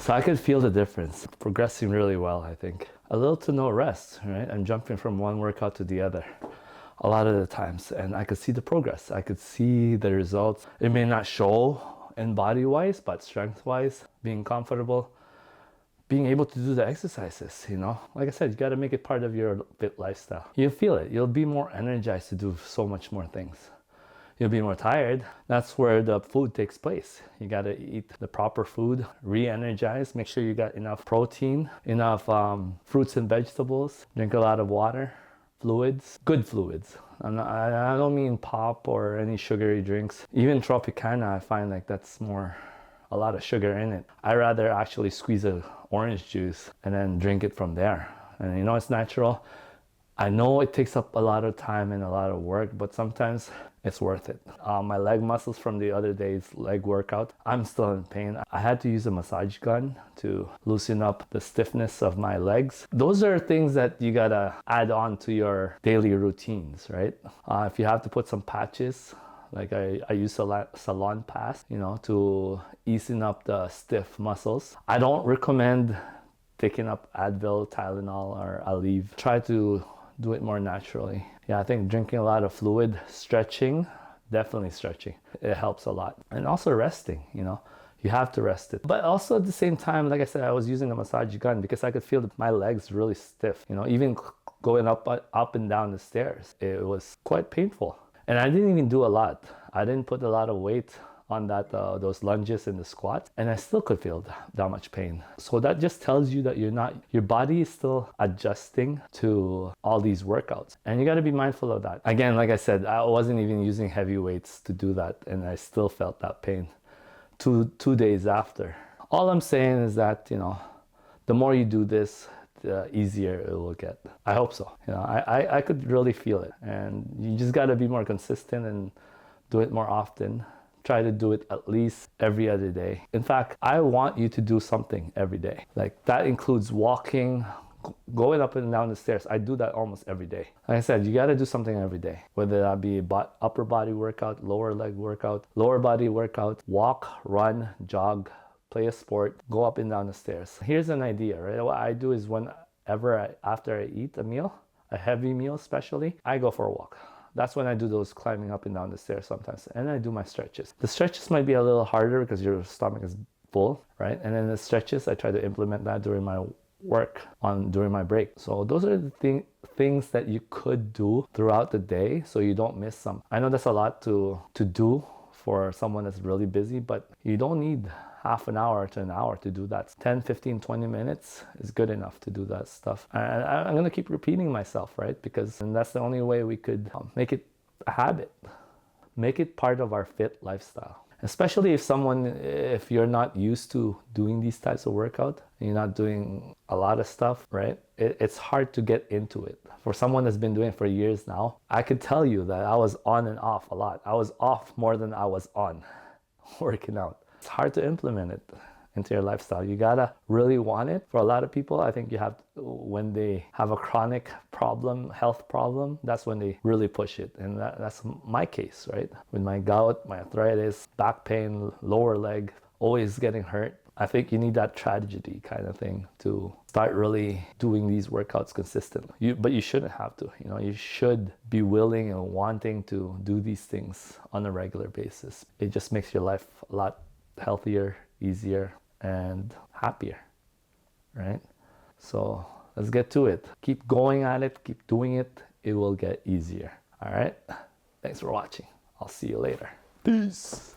So I could feel the difference, progressing really well, I think. A little to no rest, right? I'm jumping from one workout to the other a lot of the times, and I could see the progress. I could see the results. It may not show in body-wise, but strength-wise, being comfortable, being able to do the exercises, you know? Like I said, you gotta make it part of your fit lifestyle. You'll feel it. You'll be more energized to do so much more things. You'll be more tired. That's where the food takes place. You gotta eat the proper food, re-energize, make sure you got enough protein, enough fruits and vegetables, drink a lot of water, fluids, good fluids. I don't mean pop or any sugary drinks. Even Tropicana, I find like that's a lot of sugar in it. I rather actually squeeze a orange juice and then drink it from there. And you know, it's natural. I know it takes up a lot of time and a lot of work, but sometimes it's worth it. My leg muscles from the other day's leg workout, I'm still in pain. I had to use a massage gun to loosen up the stiffness of my legs. Those are things that you gotta add on to your daily routines, right? If you have to put some patches, like I use salon pads, you know, to easing up the stiff muscles. I don't recommend taking up Advil, Tylenol, or Aleve. Try to do it more naturally. Yeah, I think drinking a lot of fluid, stretching, definitely stretching. It helps a lot. And also resting, you know, you have to rest it. But also at the same time, like I said, I was using a massage gun because I could feel that my legs really stiff, you know, even going up and down the stairs. It was quite painful. And I didn't even do a lot. I didn't put a lot of weight on that those lunges and the squats, and I still could feel that much pain. So that just tells you that your body is still adjusting to all these workouts, and you got to be mindful of that. Again, like I said, I wasn't even using heavy weights to do that, and I still felt that pain two days after. All I'm saying is that, you know, the more you do this, the easier it will get. I hope so. You know, I could really feel it, and you just got to be more consistent and do it more often. Try to do it at least every other day. In fact, I want you to do something every day. Like that includes walking, going up and down the stairs. I do that almost every day. Like I said, you got to do something every day, whether that be upper body workout, lower leg workout, lower body workout, walk, run, jog, play a sport, go up and down the stairs. Here's an idea, right? What I do is after I eat a meal, a heavy meal especially, I go for a walk. That's when I do those climbing up and down the stairs sometimes. And I do my stretches. The stretches might be a little harder because your stomach is full, right? And then the stretches, I try to implement that during my during my break. So those are the things that you could do throughout the day so you don't miss some. I know that's a lot to do for someone that's really busy, but you don't need half an hour to an hour to do that. 10, 15, 20 minutes is good enough to do that stuff. And I'm going to keep repeating myself, right? Because that's the only way we could make it a habit. Make it part of our fit lifestyle. Especially if you're not used to doing these types of workout, you're not doing a lot of stuff, right? It's hard to get into it. For someone that's been doing it for years now, I could tell you that I was on and off a lot. I was off more than I was on working out. It's hard to implement it into your lifestyle. You gotta really want it. For a lot of people, I think when they have a chronic problem, health problem, that's when they really push it. And that's my case, right? With my gout, my arthritis, back pain, lower leg, always getting hurt. I think you need that tragedy kind of thing to start really doing these workouts consistently. But you shouldn't have to. You know, you should be willing and wanting to do these things on a regular basis. It just makes your life a lot healthier, easier, and happier, right? So let's get to it. Keep going at it, keep doing it. It will get easier. All right? Thanks for watching. I'll see you later. Peace.